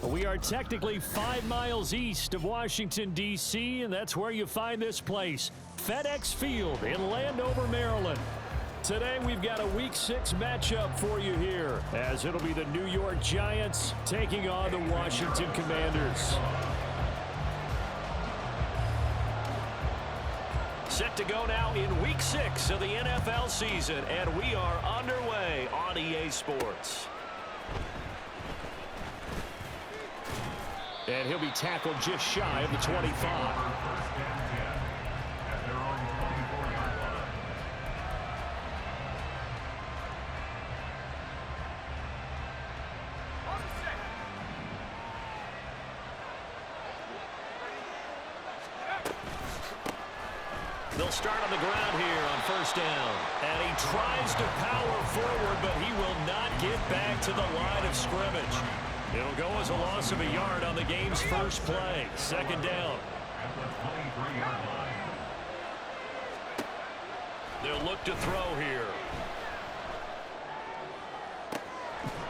We are technically 5 miles east of Washington, D.C., and that's where you find this place, FedEx Field in Landover, Maryland. Today, we've got a Week 6 matchup for you here, as it'll be the New York Giants taking on the Washington Commanders. Set to go now in Week 6 of the NFL season, and we are underway on EA Sports. And he'll be tackled just shy of the 25. They'll start on the ground here on first down. And he tries to power forward, but he will not get back to the line of scrimmage. It'll go as a loss of a yard on the game's first play. Second down. They'll look to throw here.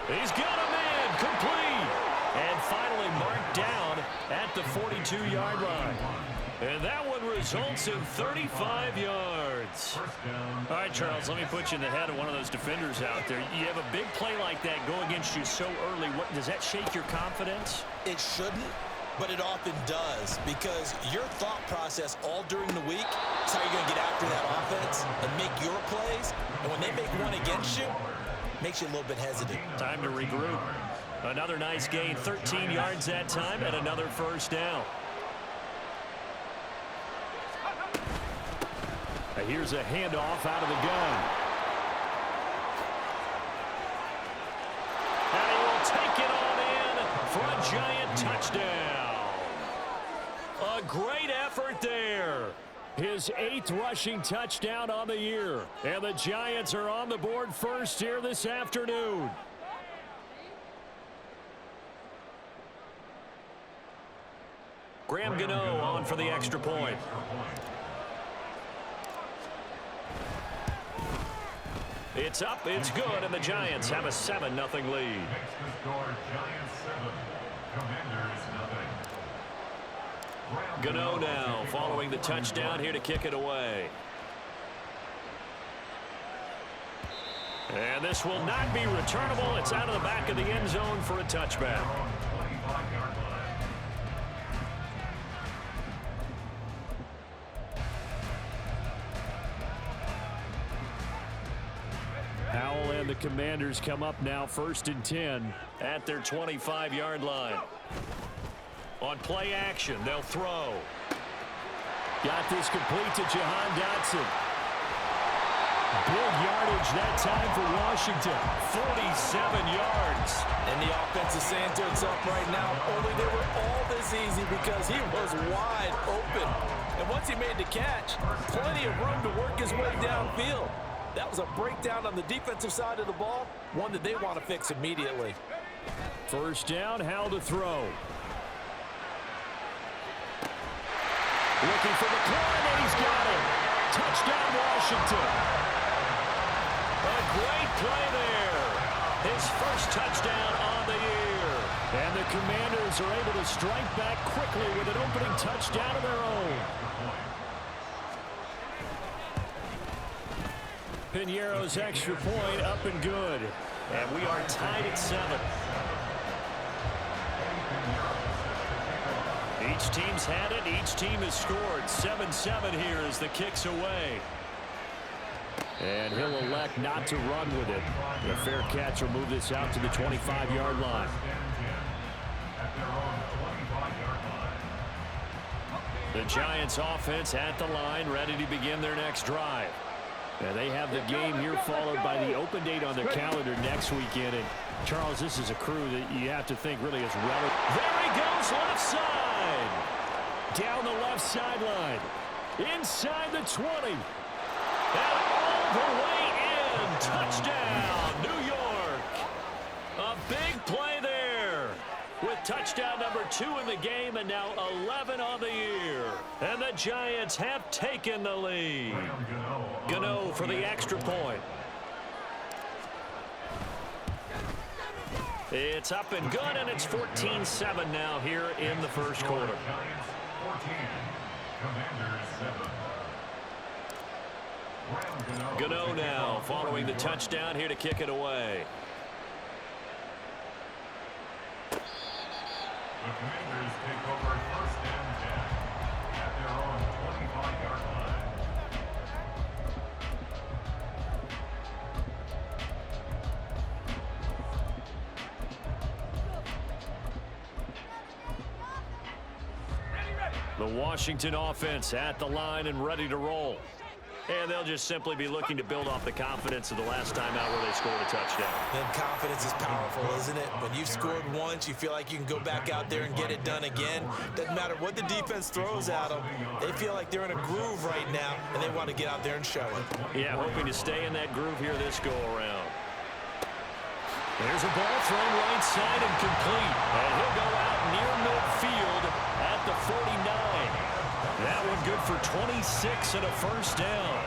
He's got a man complete. And finally marked down at the 42-yard line. And that one results in 35 yards. All right, Charles, let me put you in the head of one of those defenders out there. You have a big play like that go against you so early. Does that shake your confidence? It shouldn't, but it often does, because your thought process all during the week is how you're going to get after that offense and make your plays. And when they make one against you, it makes you a little bit hesitant. Time to regroup. Another nice gain, 13 yards that time, and another first down. Here's a handoff out of the gun. And he will take it on in for a Giant touchdown. A great effort there. His 8th rushing touchdown on the year. And the Giants are on the board first here this afternoon. Graham Gano on for the extra point. It's up, it's good, and the Giants have a 7-0 lead. Gano now following the touchdown here to kick it away. And this will not be returnable. It's out of the back of the end zone for a touchback. Howell and the Commanders come up now 1st and 10 at their 25-yard line. On play action, they'll throw. Got this complete to Jahan Dotson. Big yardage that time for Washington. 47 yards. And the offense is saying to itself right now, only they were all this easy because he was wide open. And once he made the catch, plenty of room to work his way downfield. That was a breakdown on the defensive side of the ball, one that they want to fix immediately. First down, Howell to throw. Looking for the corner, and he's got it. Touchdown, Washington. A great play there. His first touchdown on the year. And the Commanders are able to strike back quickly with an opening touchdown of their own. Piñeiro's extra point up and good. And we are tied at 7. Each team's had it. Each team has scored. 7-7 here as the kick's away. And he'll elect not to run with it. A fair catch will move this out to the 25-yard line. The Giants offense at the line, ready to begin their next drive. And they have the game here followed by the open date on their calendar next weekend. And Charles, this is a crew that you have to think really is relevant. There he goes, left side. Down the left sideline. Inside the 20. And all the way in. Touchdown, New York. A big play there. With touchdown number 2 in the game and now 11 on the year. And the Giants have taken the lead. Gano for the extra point. It's up and good, and it's 14-7 now here in the first quarter. Gano now following the touchdown here to kick it away. The Commanders take over first and 10 at their own 25-yard line. The Washington offense at the line and ready to roll. And they'll just simply be looking to build off the confidence of the last time out where they scored a touchdown. And confidence is powerful, isn't it? When you've scored once, you feel like you can go back out there and get it done again. Doesn't matter what the defense throws at them. They feel like they're in a groove right now, and they want to get out there and show it. Yeah, hoping to stay in that groove here this go-around. There's a ball thrown right side and complete. And he'll go out near midfield at the 49. That one good for 26 and a first down.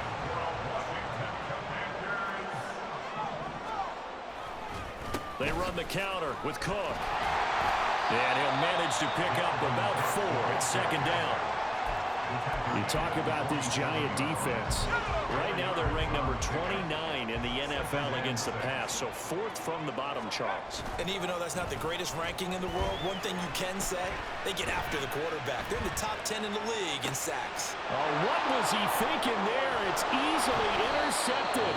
They run the counter with Cook. And he'll manage to pick up about 4 at second down. You talk about this Giant defense. Right now they're ranked number 29 in the NFL against the pass, so 4th from the bottom, Charles. And even though that's not the greatest ranking in the world, one thing you can say, they get after the quarterback. They're in the top 10 in the league in sacks. Oh, what was he thinking there? It's easily intercepted.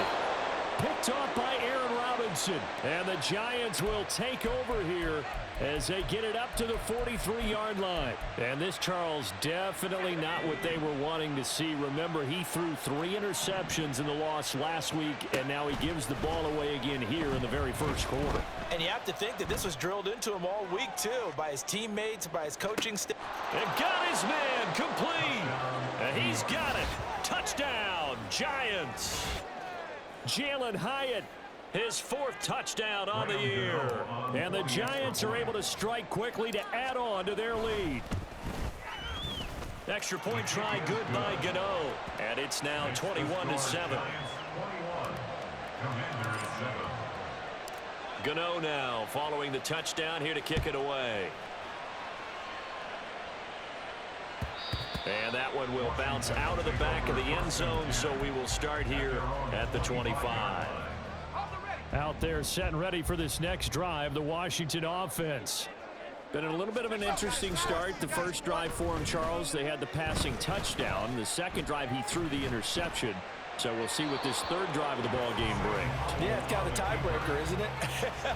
Picked off by Aaron Robinson. And the Giants will take over here as they get it up to the 43-yard line. And this, Charles, definitely not what they were wanting to see. Remember, he threw 3 interceptions in the loss last week, and now he gives the ball away again here in the very first quarter. And you have to think that this was drilled into him all week, too, by his teammates, by his coaching staff. And got his man complete. And he's got it. Touchdown, Giants. Jalen Hyatt, his 4th touchdown on the year. And the Giants are able to strike quickly to add on to their lead. Extra point try good by Gano. And it's now 21-7. Gano now following the touchdown here to kick it away. And that one will bounce out of the back of the end zone, so we will start here at the 25. Out there set and ready for this next drive, the Washington offense. Been a little bit of an interesting start. The first drive for him, Charles, they had the passing touchdown. The second drive, he threw the interception. So we'll see what this third drive of the ball game brings. Yeah, it's kind of a tiebreaker, isn't it?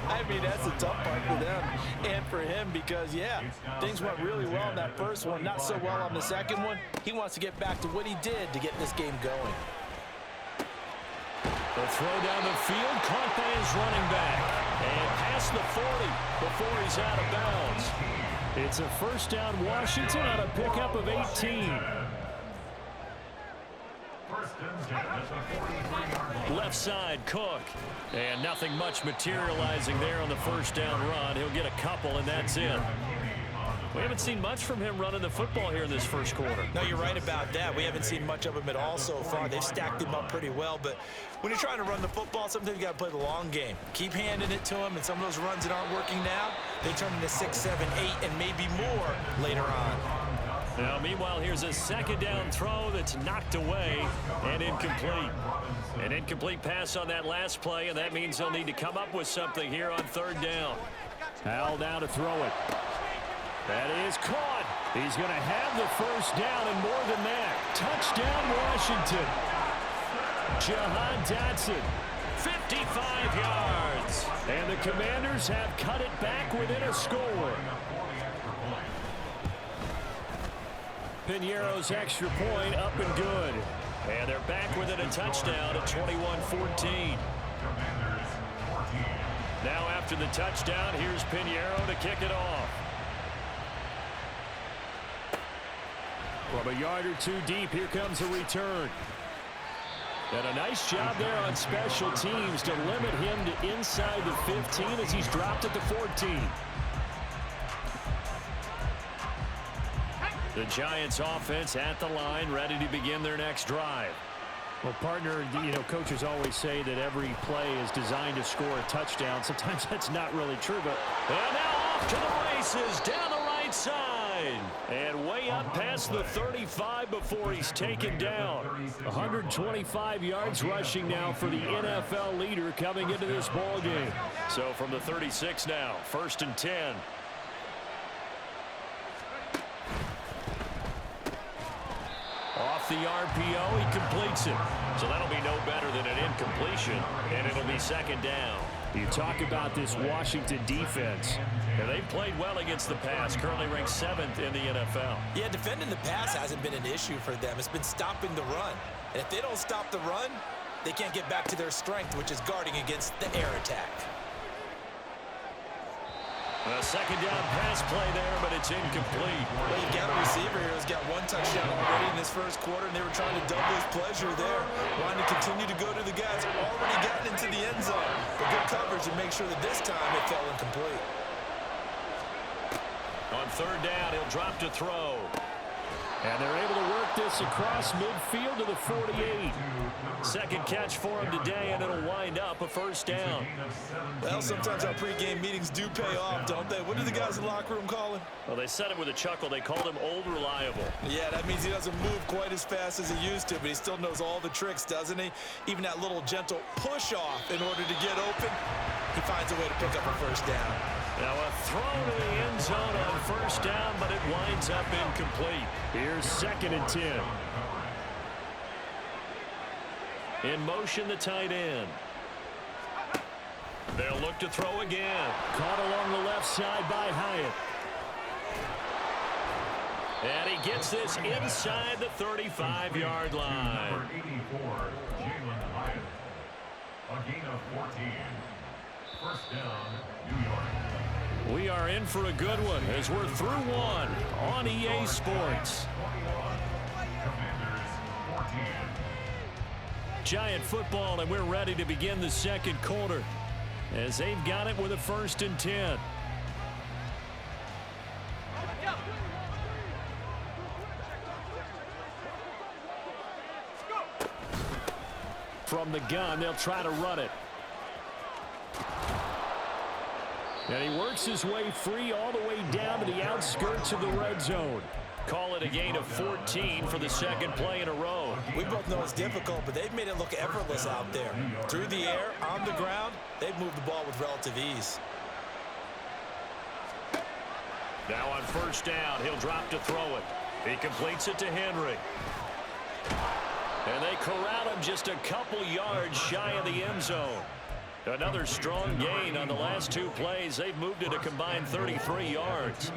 I mean, that's a tough part for them and for him because, yeah, things went really well in that first one, not so well on the second one. He wants to get back to what he did to get this game going. The throw down the field, caught by his running back. And past the 40 before he's out of bounds. It's a first down, Washington, on a pickup of 18. Left side, Cook. And nothing much materializing there on the first down run. He'll get a couple, and that's it. We haven't seen much from him running the football here in this first quarter. No, you're right about that. We haven't seen much of him at all so far. They've stacked him up pretty well, but when you're trying to run the football, sometimes you got to play the long game. Keep handing it to him, and some of those runs that aren't working now, they turn into 6, 7, 8, and maybe more later on. Now, meanwhile, here's a second down throw that's knocked away and incomplete. An incomplete pass on that last play, and that means they'll need to come up with something here on third down. Hal now to throw it. That is caught. He's going to have the first down and more than that. Touchdown, Washington. Jahan Dotson, 55 yards. And the Commanders have cut it back within a score. Piñeiro's extra point up and good. And they're back within a touchdown at 21-14. Now after after the touchdown. Here's Pinheiro to kick it off. From a yard or two deep, here comes a return. And a nice job there on special teams to limit him to inside the 15 as he's dropped at the 14. The Giants offense at the line, ready to begin their next drive. Well, partner, coaches always say that every play is designed to score a touchdown. Sometimes that's not really true, but... And now off to the races, down the right side. And way up past the 35 before he's taken down. 125 yards rushing now for the NFL leader coming into this ball game. So from the 36 now, 1st and 10. Off the RPO, he completes it. So that'll be no better than an incompletion, and it'll be 2nd down. You talk about this Washington defense. And they've played well against the pass, currently ranked 7th in the NFL. Yeah, defending the pass hasn't been an issue for them. It's been stopping the run. And if they don't stop the run, they can't get back to their strength, which is guarding against the air attack. A 2nd down pass play there, but it's incomplete. Well, you've got a receiver here who's got 1 touchdown already in this 1st quarter, and they were trying to double his pleasure there, wanting to continue to go to the guys already gotten into the end zone. But good coverage to make sure that this time it fell incomplete. On 3rd down, he'll drop to throw. And they're able to work this across midfield to the 48. 2nd catch for him today, and it'll wind up a 1st down. Well, sometimes our pregame meetings do pay off, don't they? What do the guys in the locker room call him? Well, they said it with a chuckle. They called him Old Reliable. Yeah, that means he doesn't move quite as fast as he used to, but he still knows all the tricks, doesn't he? Even that little gentle push-off in order to get open, he finds a way to pick up a 1st down. Now a throw to the end zone on 1st down, but it winds up incomplete. Here's 2nd and 10. In motion, the tight end. They'll look to throw again. Caught along the left side by Hyatt. And he gets this inside the 35-yard line. Number 84, Jalen Hyatt. A gain of 14. 1st down, New York. We are in for a good one as we're through one on EA Sports. Commanders 14. Giant football, and we're ready to begin the 2nd quarter as they've got it with a 1st and 10. From the gun, they'll try to run it. And he works his way free all the way down to the outskirts of the red zone. Call it a gain of 14 for the 2nd play in a row. We both know it's difficult, but they've made it look effortless out there. Through the air, on the ground, they've moved the ball with relative ease. Now on 1st down, he'll drop to throw it. He completes it to Henry. And they corral him just a couple yards shy of the end zone. Another strong gain on the last 2 plays. They've moved it a combined 33 yards.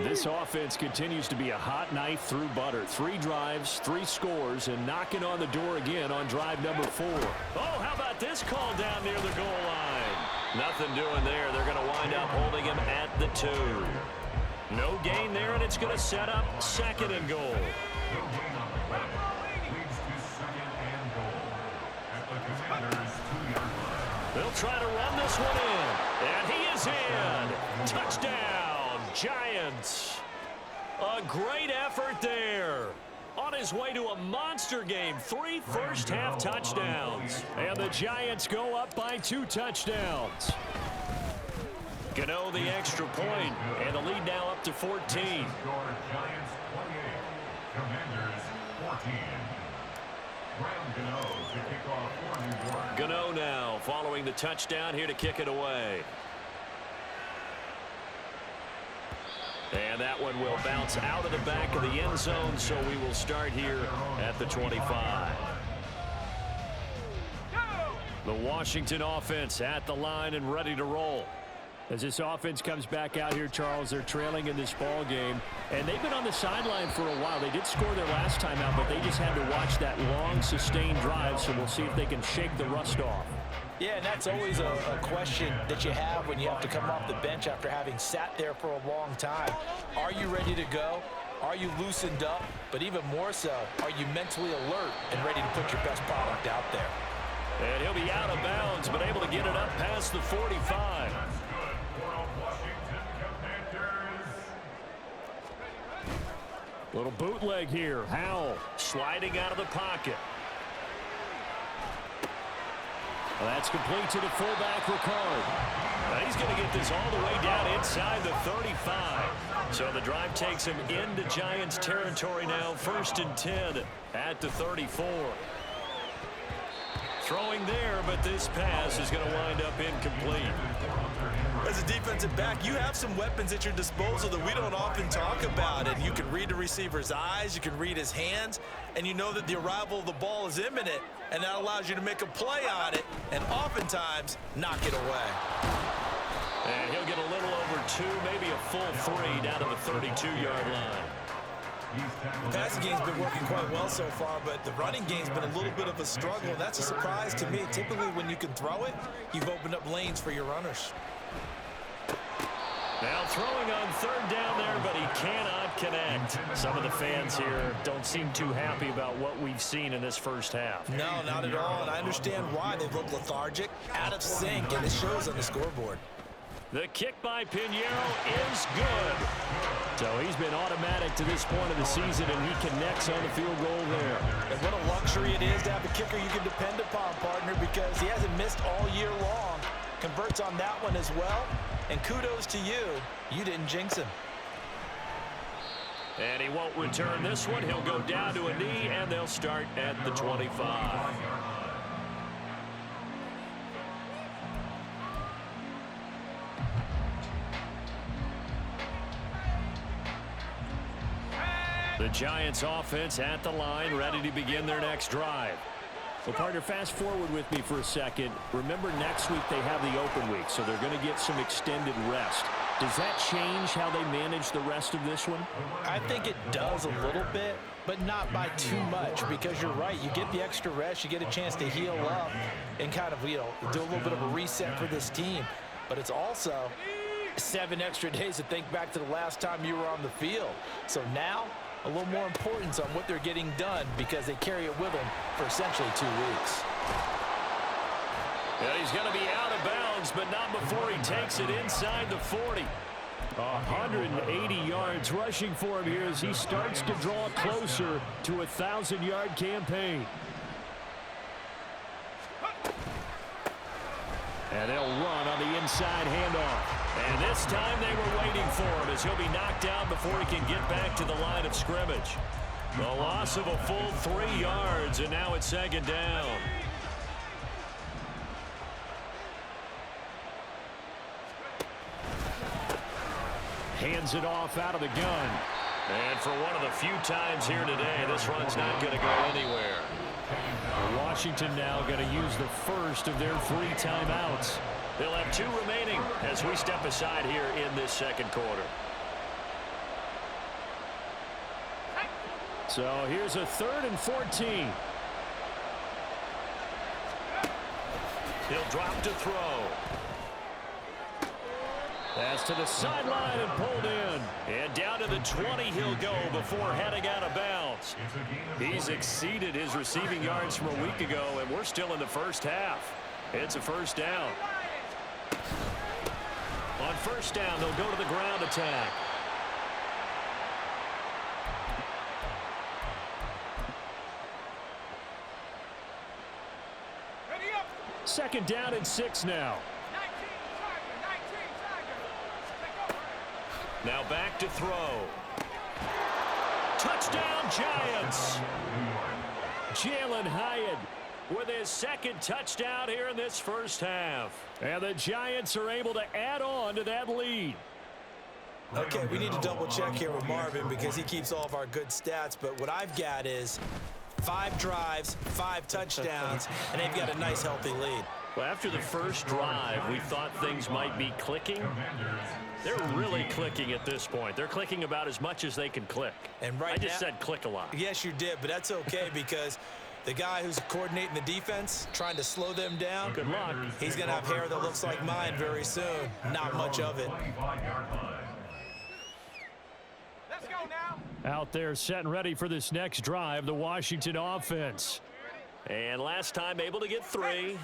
This offense continues to be a hot knife through butter. 3 drives, 3 scores, and knocking on the door again on drive number 4. Oh, how about this call down near the goal line? Nothing doing there. They're going to wind up holding him at the 2. No gain there, and it's going to set up 2nd and goal. No gain on the play. Leads to 2nd and goal at the Commanders' 2-yard line. They'll try to run this one in, and he is in. Touchdown, Giants. A great effort there. On his way to a monster game, 3 first-half touchdowns. And the Giants go up by 2 touchdowns. Gano the extra point, and the lead now up to 14. Score Giants 28, Commanders 14. Graham Gano to kick off for New York. Gano now following the touchdown here to kick it away. And that one will bounce out of the back of the end zone, so we will start here at the 25. The Washington offense at the line and ready to roll. As this offense comes back out here, Charles, they're trailing in this ball game, and they've been on the sideline for a while. They did score their last time out, but they just had to watch that long, sustained drive, so we'll see if they can shake the rust off. Yeah, and that's always a question that you have when you have to come off the bench after having sat there for a long time. Are you ready to go? Are you loosened up? But even more so, are you mentally alert and ready to put your best product out there? And he'll be out of bounds, but able to get it up past the 45. Little bootleg here. Howell Sliding out of the pocket. Well, that's complete to the fullback, Ricard. Now he's going to get this all the way down inside the 35. So the drive takes him into Giants territory now. 1st and 10 at the 34. Throwing there, but this pass is going to wind up incomplete. As a defensive back, you have some weapons at your disposal that we don't often talk about. And you can read the receiver's eyes, you can read his hands, and you know that the arrival of the ball is imminent, and that allows you to make a play on it and oftentimes knock it away. And he'll get a little over 2, maybe a full 3 down to the 32-yard line. The passing game's been working quite well so far, but the running game's been a little bit of a struggle. That's a surprise to me. Typically, when you can throw it, you've opened up lanes for your runners. Now throwing on 3rd down there, but he cannot connect. Some of the fans here don't seem too happy about what we've seen in this first half. No, not at all, and I understand why. They look lethargic, out of sync, and it shows on the scoreboard. The kick by Pinheiro is good. So he's been automatic to this point of the season, and he connects on the field goal there. And what a luxury it is to have a kicker you can depend upon, partner, because he hasn't missed all year long. Converts on that one as well. And kudos to you. You didn't jinx him. And he won't return this one. He'll go down to a knee, and they'll start at the 25. The Giants offense at the line, ready to begin their next drive. Well, partner, fast forward with me for a second. Remember, next week they have the open week, so they're going to get some extended rest. Does that change how they manage the rest of this one? I think it does a little bit, but not by too much, because you're right. You get the extra rest, you get a chance to heal up and kind of, do a little bit of a reset for this team. But it's also 7 extra days to think back to the last time you were on the field. So now, a little more importance on what they're getting done because they carry it with them for essentially 2 weeks. And he's going to be out of bounds, but not before he takes it inside the 40. 180 yards rushing for him here as he starts to draw closer to a 1,000-yard campaign. And they'll run on the inside handoff. And this time they were waiting for him as he'll be knocked down before he can get back to the line of scrimmage. The loss of a full 3 yards, and now it's 2nd down. Hands it off out of the gun. And for one of the few times here today, this run's not going to go anywhere. Washington now going to use the first of their 3 timeouts. They'll have 2 remaining as we step aside here in this 2nd quarter. So here's a 3rd and 14. He'll drop to throw. Pass to the sideline and pulled in. And down to the 20 he'll go before heading out of bounds. He's exceeded his receiving yards from a week ago, and we're still in the first half. It's a 1st down. On 1st down, they'll go to the ground attack. Second down and 6 now. Now back to throw. Touchdown, Giants. Jalen Hyatt with his 2nd touchdown here in this first half. And the Giants are able to add on to that lead. Okay, we need to double check here with Marvin because he keeps all of our good stats, but what I've got is 5 drives, 5 touchdowns, and they've got a nice healthy lead. Well, after the first drive, we thought things might be clicking. They're really clicking at this point. They're clicking about as much as they can click. And right I just now, said click a lot. Yes, you did, but that's okay because The guy who's coordinating the defense, trying to slow them down. Good luck. He's going to have hair that looks like mine very soon. Not much of it. Let's go now. Out there setting ready for this next drive, the Washington offense. And last time able to get 3.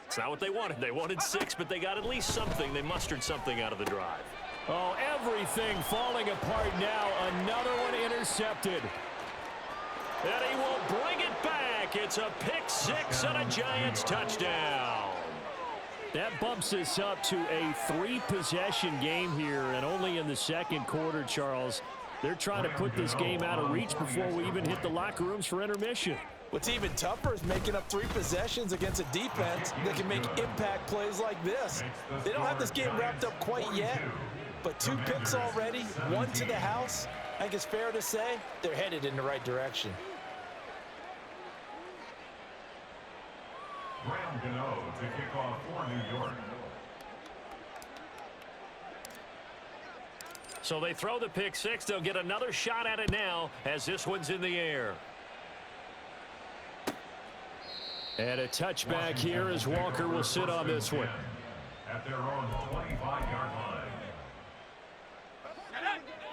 It's not what they wanted. They wanted 6, but they got at least something. They mustered something out of the drive. Oh, everything falling apart now. Another one intercepted. And he will bring it back. It's a pick 6 and a Giants touchdown. That bumps us up to a 3-possession game here, and only in the second quarter, Charles. They're trying to put this game out of reach before we even hit the locker rooms for intermission. What's even tougher is making up 3 possessions against a defense that can make impact plays like this. They don't have this game wrapped up quite yet, but 2 picks already, 1 to the house. I think it's fair to say they're headed in the right direction. Graham Gano to kick off for New York. So they throw the pick 6. They'll get another shot at it now as this one's in the air. And a touchback here as Walker will sit on this one. At their own 25-yard line.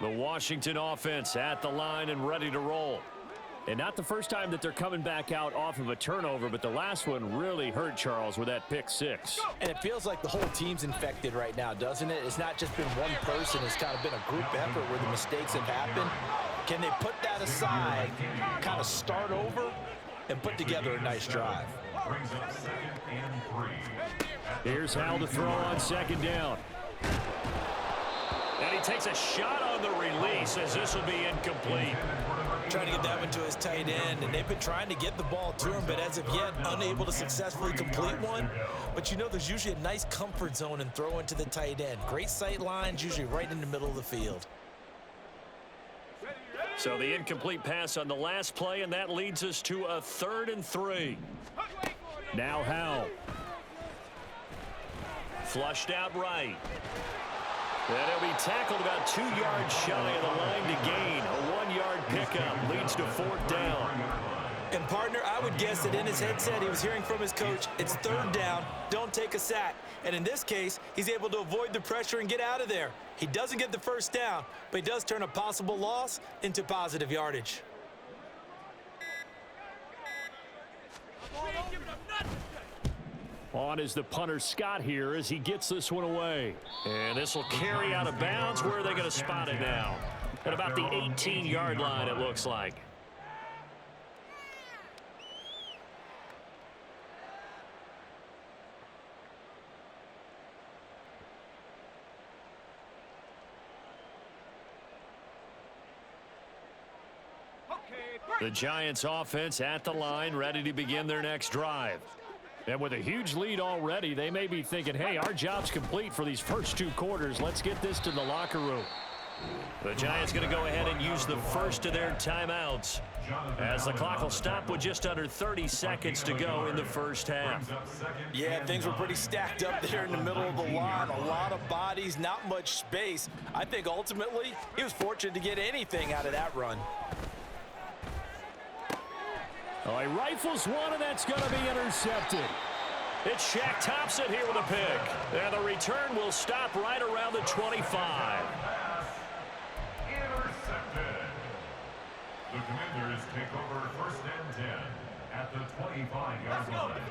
The Washington offense at the line and ready to roll. And not the first time that they're coming back out off of a turnover, but the last one really hurt, Charles, with that pick 6. And it feels like the whole team's infected right now, doesn't it? It's not just been one person. It's kind of been a group effort where the mistakes have happened. Can they put that aside, kind of start over, and put together a nice drive? Brings up 2nd and 3. Here's Hal to throw on 2nd down. And he takes a shot on the release as this will be incomplete. Trying to get that one to his tight end, and they've been trying to get the ball to him, but as of yet, unable to successfully complete one. But you know there's usually a nice comfort zone in throwing to the tight end. Great sight lines, usually right in the middle of the field. So the incomplete pass on the last play, and that leads us to a 3rd and 3. Now Hal. Flushed out right. And he'll be tackled about 2 yards shy of the line to gain. A 1-yard pickup leads to 4th down. And partner, I would guess that in his headset he was hearing from his coach, it's 3rd down, don't take a sack. And in this case, he's able to avoid the pressure and get out of there. He doesn't get the 1st down, but he does turn a possible loss into positive yardage. On is the punter Scott here as he gets this one away. And this will carry out of bounds. Where are they going to spot it now? At about the 18-yard line, it looks like. The Giants offense at the line, ready to begin their next drive. And with a huge lead already, they may be thinking, hey, our job's complete for these first 2 quarters. Let's get this to the locker room. The Giants going to go ahead and use the first of their timeouts as the clock will stop with just under 30 seconds to go in the first half. Yeah, things were pretty stacked up there in the middle of the line. A lot of bodies, not much space. I think ultimately he was fortunate to get anything out of that run. Oh, he rifles one, and that's going to be intercepted. It's Shaq Thompson here with a pick. And the return will stop right around the 25. Intercepted. The Commanders take over 1st and 10 at the 25-yard line.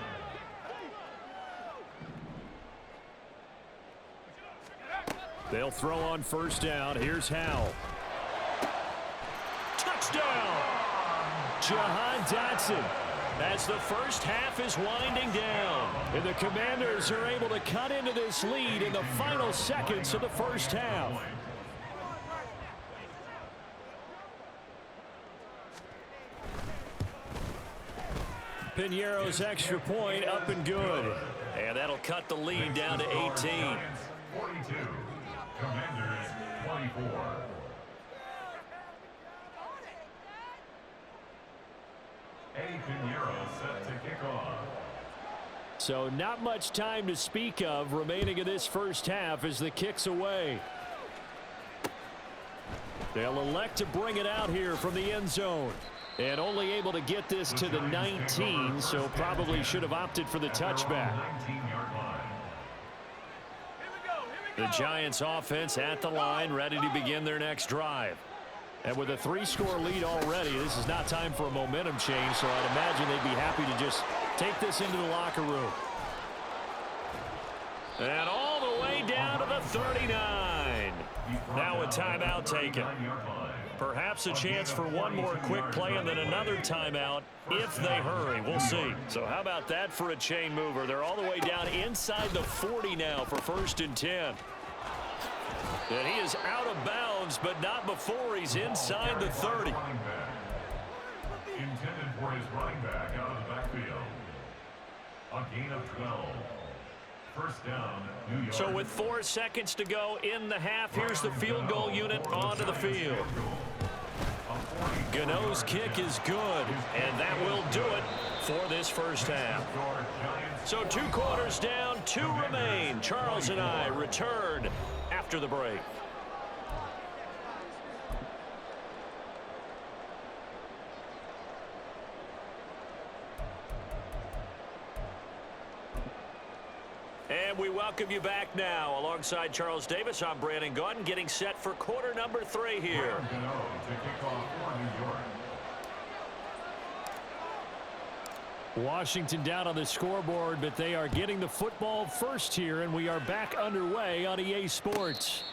They'll throw on 1st down. Here's Hal. Touchdown! Jahan Dotson. As the first half is winding down. And the Commanders are able to cut into this lead in the final seconds of the first half. Piñeiro's extra point up and good. And that'll cut the lead down to 18. 42. Commanders 24. Piñeiro set to kick off. So not much time to speak of remaining in this first half as the kick's away. They'll elect to bring it out here from the end zone. And only able to get this to the 19, so probably should have opted for the touchback. 19-yard line. The Giants offense at the line, ready to begin their next drive. And with a 3-score lead already, this is not time for a momentum change, so I'd imagine they'd be happy to just take this into the locker room. And all the way down to the 39. Now a timeout taken. Perhaps a chance for one more quick play and then another timeout if they hurry. We'll see. So how about that for a chain mover? They're all the way down inside the 40 now for 1st and 10. And he is out of bounds, but not before he's inside the 30. Intended for his running back out of the backfield. A gain of 12. First down, New York. So with 4 seconds to go in the half, here's the field goal unit onto the field. Gano's kick is good, and that will do it for this first half. So 2 quarters down, 2 remain. Charles and I return after the break. And we welcome you back now. Alongside Charles Davis, I'm Brandon Gaudin, getting set for quarter number 3 here. Gano to kick off for New York. Washington down on the scoreboard, but they are getting the football first here, and we are back underway on EA Sports.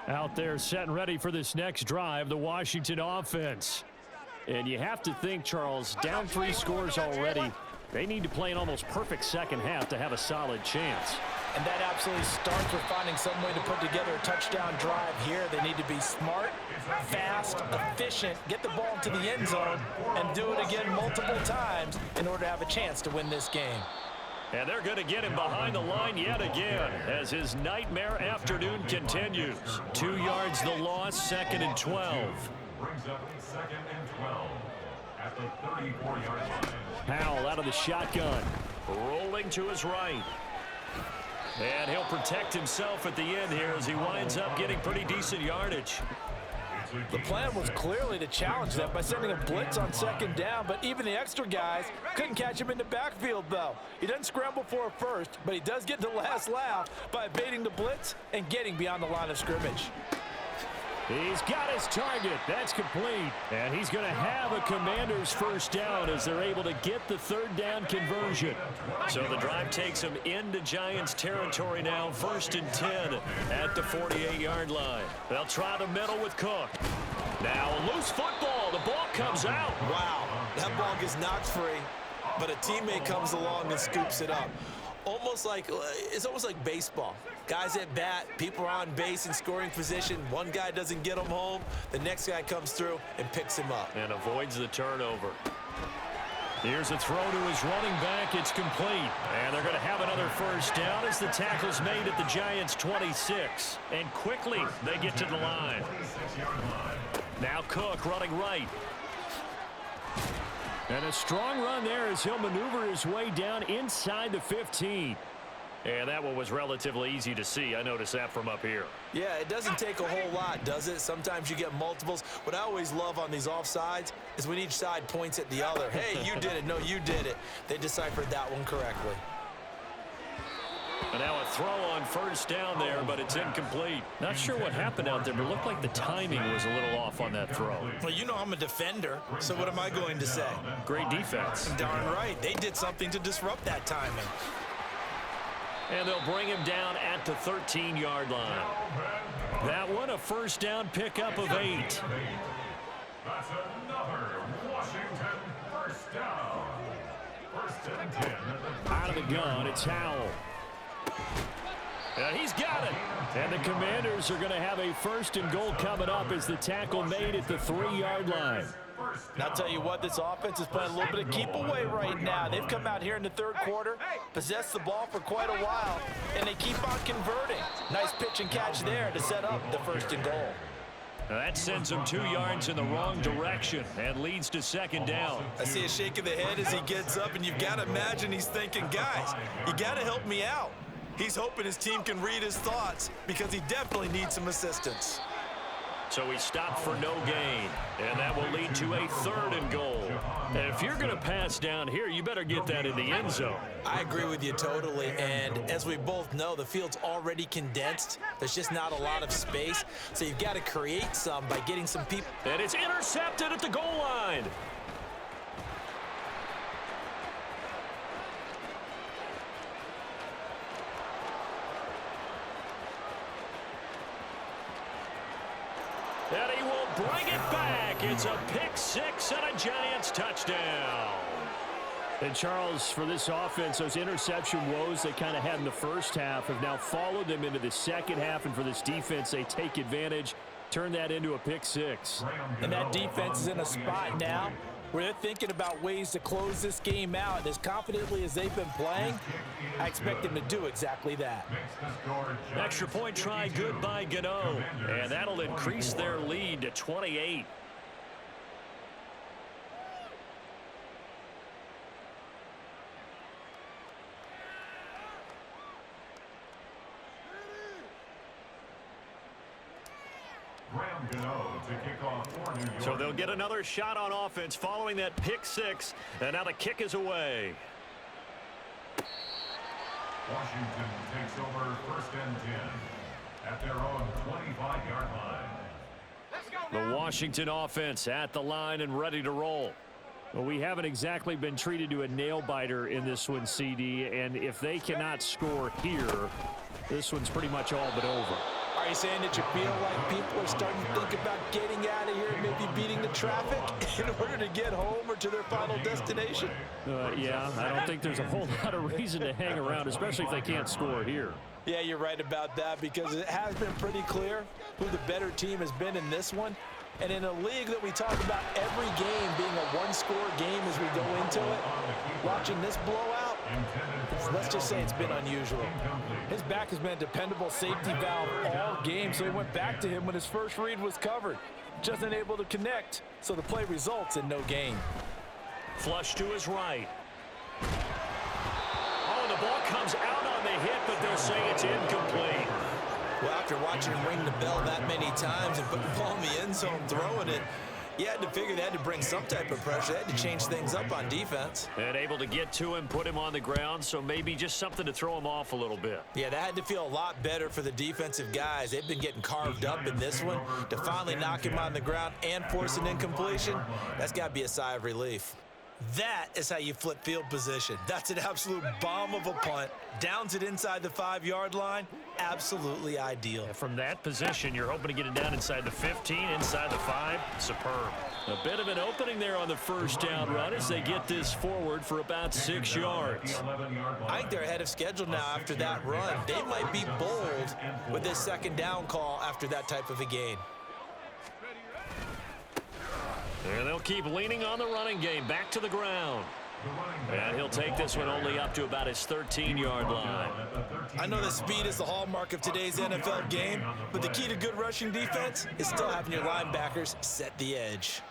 Out there set and ready for this next drive, the Washington offense. And you have to think, Charles, down 3 scores already. They need to play an almost perfect second half to have a solid chance. And that absolutely starts with finding some way to put together a touchdown drive here. They need to be smart, fast, efficient, get the ball into the end zone, and do it again multiple times in order to have a chance to win this game. And they're going to get him behind the line yet again as his nightmare afternoon continues. 2 yards the loss, 2nd and 12. Brings up 2nd and 12 at the 34-yard line. Powell out of the shotgun. Rolling to his right. And he'll protect himself at the end here as he winds up getting pretty decent yardage. The plan was clearly to challenge them by sending a blitz on 2nd down, but even the extra guys couldn't catch him in the backfield, though. He doesn't scramble for a first, but he does get the last laugh by evading the blitz and getting beyond the line of scrimmage. He's got his target. That's complete. And he's going to have a Commanders first down as they're able to get the 3rd down conversion. So the drive takes him into Giants territory now, 1st and 10 at the 48-yard line. They'll try the middle with Cook. Now a loose football. The ball comes out. Wow, that ball gets knocked free, but a teammate comes along and scoops it up. It's almost like baseball. Guys at bat, people are on base in scoring position. One guy doesn't get him home. The next guy comes through and picks him up. And avoids the turnover. Here's a throw to his running back. It's complete. And they're going to have another first down as the tackle's made at the Giants' 26. And quickly they get to the line. Now Cook running right. And a strong run there as he'll maneuver his way down inside the 15. And that one was relatively easy to see. I noticed that from up here. Yeah, it doesn't take a whole lot, does it? Sometimes you get multiples. What I always love on these offsides is when each side points at the other. Hey, you did it. No, you did it. They deciphered that one correctly. And now a throw on first down there, but it's incomplete. Not sure what happened out there, but it looked like the timing was a little off on that throw. Well, you know I'm a defender, so what am I going to say? Great defense. Darn right. They did something to disrupt that timing. And they'll bring him down at the 13-yard line. That one, a first down pickup of 8. That's another Washington first down. 1st and 10 at the Out of the gun, it's Howell. And he's got it. And the Commanders are going to have a 1st and goal coming up as the tackle made at the 3-yard line. And I'll tell you what, this offense is playing a little bit of keep away right now. They've come out here in the 3rd quarter, possessed the ball for quite a while, and they keep on converting. Nice pitch and catch there to set up the 1st and goal. Now that sends him 2 yards in the wrong direction and leads to 2nd down. I see a shake of the head as he gets up, and you've got to imagine he's thinking, guys, you got to help me out. He's hoping his team can read his thoughts because he definitely needs some assistance. So he stopped for no gain, and that will lead to a 3rd and goal. And if you're going to pass down here, you better get that in the end zone. I agree with you totally, and as we both know, the field's already condensed. There's just not a lot of space, so you've got to create some by getting some people. And it's intercepted at the goal line. And he will bring it back. It's a pick 6 and a Giants touchdown. And Charles, for this offense, those interception woes they kind of had in the first half have now followed them into the second half. And for this defense, they take advantage, turn that into a pick 6. And that defense is in a spot now where they're thinking about ways to close this game out. And as confidently as they've been playing, I expect them to do exactly that. Extra point try good by Gano. And that'll increase their lead to 28. So they'll get another shot on offense following that pick 6. And now the kick is away. Washington takes over 1st and 10 at their own 25-yard line. Let's go now. The Washington offense at the line and ready to roll. Well, we haven't exactly been treated to a nail-biter in this one, CD. And if they cannot score here, this one's pretty much all but over. Are you saying that you feel like people are starting to think about getting out of here and maybe beating the traffic in order to get home or to their final destination? Yeah, I don't think there's a whole lot of reason to hang around, especially if they can't score here. Yeah, you're right about that because it has been pretty clear who the better team has been in this one. And in a league that we talk about every game being a one-score game as we go into it, watching this blowout, let's just say it's been unusual. His back has been a dependable safety valve all game, so he went back to him when his first read was covered. Just unable to connect, so the play results in no gain. Flush to his right. Oh, and the ball comes out on the hit, but they'll say it's incomplete. Well, after watching him ring the bell that many times and putting the ball in the end zone, throwing it, you had to figure they had to bring some type of pressure. They had to change things up on defense. And able to get to him, put him on the ground, so maybe just something to throw him off a little bit. Yeah, that had to feel a lot better for the defensive guys. They've been getting carved up in this one. To finally knock him on the ground and force an incompletion, that's got to be a sigh of relief. That is how you flip field position. That's an absolute bomb of a punt. Downs it inside the 5-yard line. Absolutely ideal. From that position, you're hoping to get it down inside the 15, inside the 5. Superb. A bit of an opening there on the first down run as they get this forward for about 6 yards. I think they're ahead of schedule now after that run. They might be bold with this second down call after that type of a gain. And they'll keep leaning on the running game back to the ground. And he'll take this one only up to about his 13-yard line. I know that speed is the hallmark of today's NFL game, but the key to good rushing defense is still having your linebackers set the edge.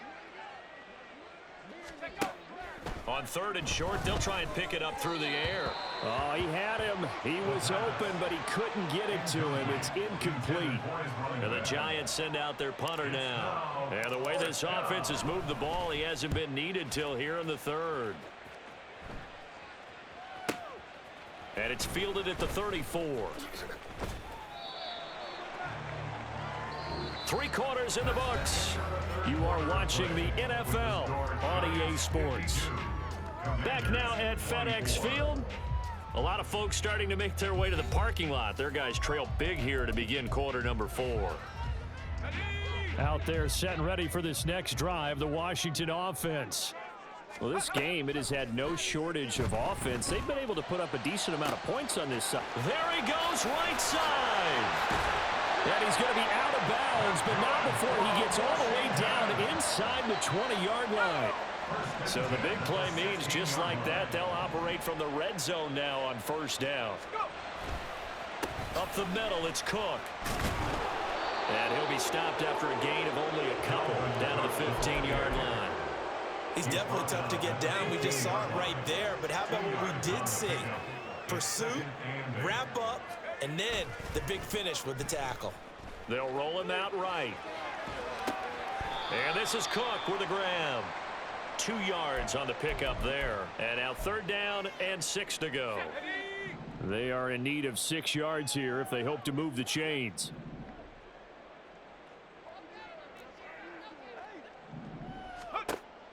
On 3rd and short, they'll try and pick it up through the air. Oh, he had him. He was open, but he couldn't get it to him. It's incomplete. And the Giants send out their punter now. And the way this offense has moved the ball, he hasn't been needed till here in the 3rd. And it's fielded at the 34. 3 quarters in the books. You are watching the NFL on EA Sports. Back now at FedEx Field. A lot of folks starting to make their way to the parking lot. Their guys trail big here to begin quarter number 4. Out there set and ready for this next drive, the Washington offense. Well, this game, it has had no shortage of offense. They've been able to put up a decent amount of points on this side. There he goes, right side. And he's going to be out of bounds, but not before he gets all the way down inside the 20-yard line. So the big play means just like that, they'll operate from the red zone now on 1st down. Up the middle, it's Cook. And he'll be stopped after a gain of only a couple down to the 15-yard line. He's definitely tough to get down. We just saw it right there, but how about what we did see? pursuit, wrap up, and then the big finish with the tackle. They'll roll him out right. And this is Cook with a grab. 2 yards on the pickup there. And now 3rd down and 6 to go. They are in need of 6 yards here if they hope to move the chains.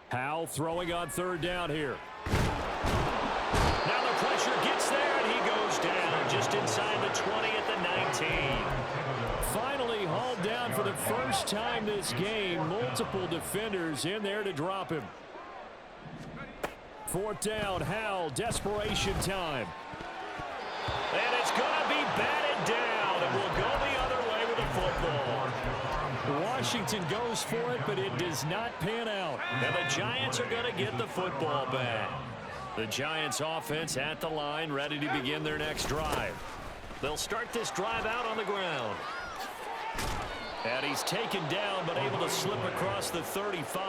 Howell throwing on 3rd down here. Now the pressure gets there, and he goes down just inside the 20 at the 19. Finally hauled down for the first time this game. Multiple defenders in there to drop him. 4th down, Howell, desperation time. And it's going to be batted down. It will go the other way with the football. Washington goes for it, but it does not pan out. And the Giants are going to get the football back. The Giants offense at the line, ready to begin their next drive. They'll start this drive out on the ground. And he's taken down, but able to slip across the 35.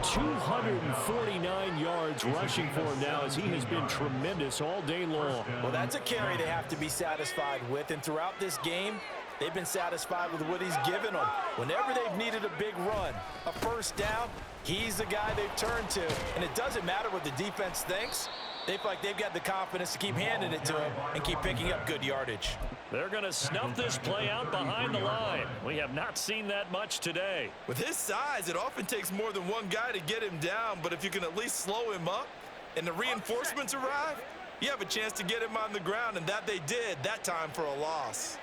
249 yards rushing for him now, as he has been tremendous all day long. Well, that's a carry they have to be satisfied with, and throughout this game, they've been satisfied with what he's given them. Whenever they've needed a big run, a 1st down, he's the guy they've turned to. And it doesn't matter what the defense thinks. They feel like they've got the confidence to keep handing it to him and keep picking up good yardage. They're going to snuff this play out behind the line. We have not seen that much today. With his size, it often takes more than one guy to get him down, but if you can at least slow him up and the reinforcements arrive, you have a chance to get him on the ground, and that they did that time for a loss.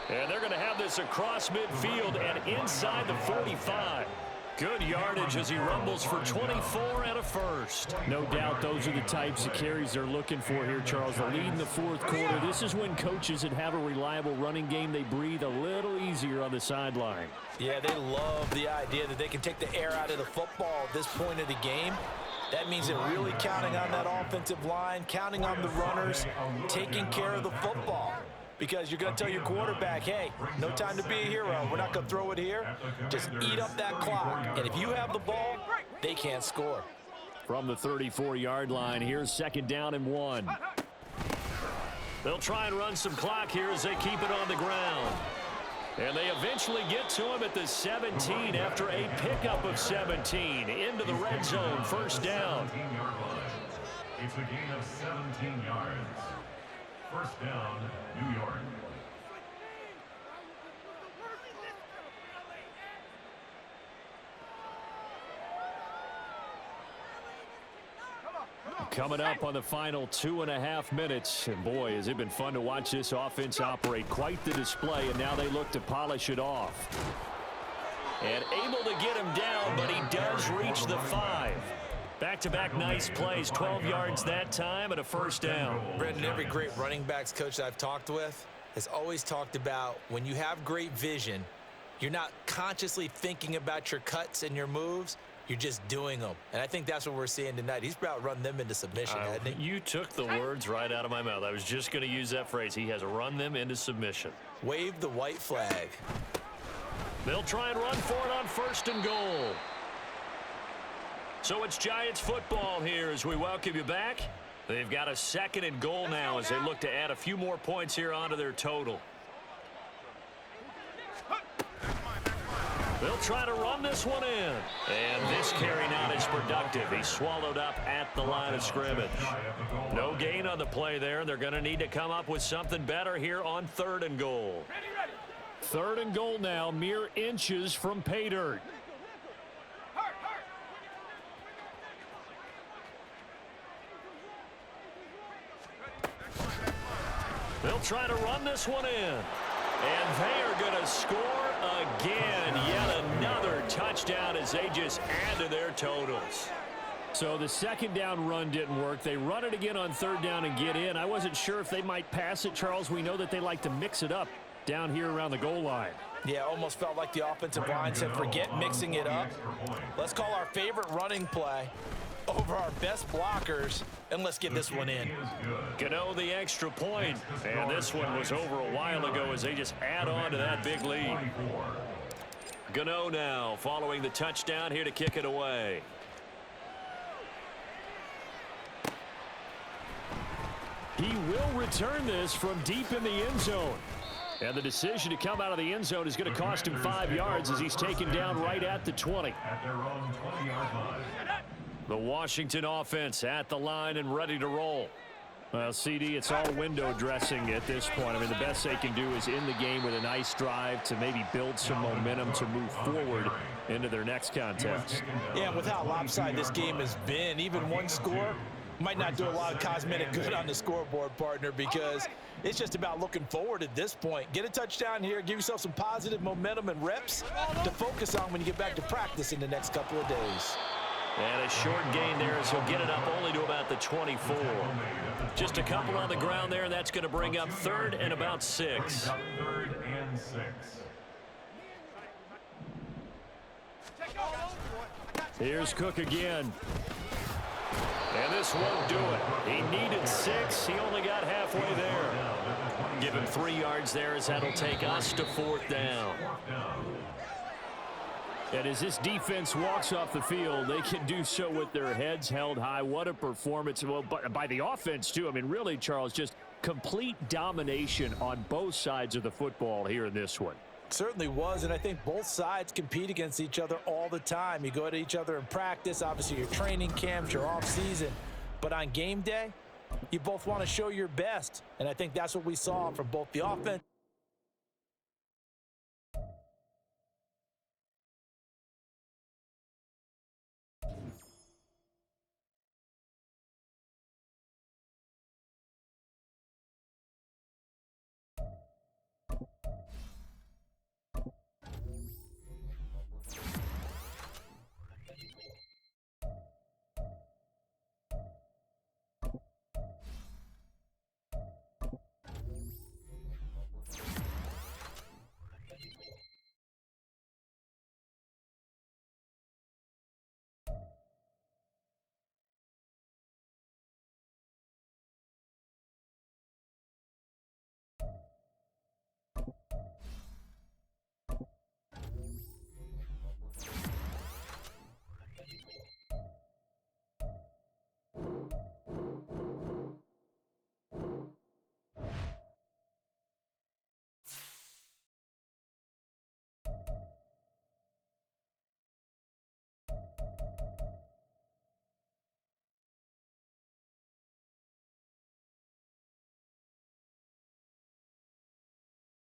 And they're going to have this across midfield and inside the 45. Good yardage as he rumbles for 24 and a 1st. No doubt those are the types of carries they're looking for here, Charles. The lead in the 4th quarter. This is when coaches that have a reliable running game, they breathe a little easier on the sideline. Yeah, they love the idea that they can take the air out of the football at this point of the game. That means they're really counting on that offensive line, counting on the runners, taking care of the football. Because you're going to tell your quarterback, hey, no time to be a hero. We're not going to throw it here. Just eat up that clock. And if you have the ball, they can't score. From the 34-yard line, here's 2nd down and 1. They'll try and run some clock here as they keep it on the ground. And they eventually get to him at the 17 after a pickup of 17 into the red zone. 1st down. It's a gain of 17 yards. 1st down, New York. Coming up on the final 2.5 minutes. And boy, has it been fun to watch this offense operate. Quite the display, and now they look to polish it off. And able to get him down, but he does reach the 5. Back-to-back nice plays, 12 yards that time and a 1st down. Brendan, every great running backs coach I've talked with has always talked about when you have great vision, you're not consciously thinking about your cuts and your moves. You're just doing them. And I think that's what we're seeing tonight. He's about run them into submission, hasn't he? You took the words right out of my mouth. I was just going to use that phrase. He has run them into submission. Wave the white flag. They'll try and run for it on 1st and goal. So it's Giants football here as we welcome you back. They've got a 2nd and goal now as they look to add a few more points here onto their total. They'll try to run this one in. And this carry not as productive. He's swallowed up at the line of scrimmage. No gain on the play there. They're going to need to come up with something better here on 3rd and goal. 3rd and goal now, mere inches from pay dirt. They'll try to run this one in. And they are going to score again. Yet another touchdown as they just add to their totals. So the 2nd down run didn't work. They run it again on 3rd down and get in. I wasn't sure if they might pass it, Charles. We know that they like to mix it up down here around the goal line. Yeah, almost felt like the offensive line said, forget mixing it up. Let's call our favorite running play over our best blockers, and let's get this one in. Gano the extra point, and this one was over a while ago as they just add on to that big lead. Gano now following the touchdown here to kick it away. He will return this from deep in the end zone. And the decision to come out of the end zone is going to cost him 5 yards as he's taken down right at the 20. At their own 20-yard line. The Washington offense at the line and ready to roll. Well, CD, it's all window dressing at this point. I mean, the best they can do is in the game with a nice drive to maybe build some momentum to move forward into their next contest. Yeah, and with how lopsided this game has been, even one score might not do a lot of cosmetic good on the scoreboard, partner, because it's just about looking forward at this point. Get a touchdown here, give yourself some positive momentum and reps to focus on when you get back to practice in the next couple of days. And a short gain there as he'll get it up only to about the 24. Just a couple on the ground there, and that's going to bring up 3rd and about 6. 3rd and 6. Here's Cook again. And this won't do it. He needed 6. He only got halfway there. Give him 3 yards there as that'll take us to 4th down. And as this defense walks off the field, they can do so with their heads held high. What a performance. Well, by the offense, too. I mean, really, Charles, just complete domination on both sides of the football here in this one. Certainly was, and I think both sides compete against each other all the time. You go at each other in practice, obviously your training camps, your off season, but on game day, you both want to show your best, and I think that's what we saw from both the offense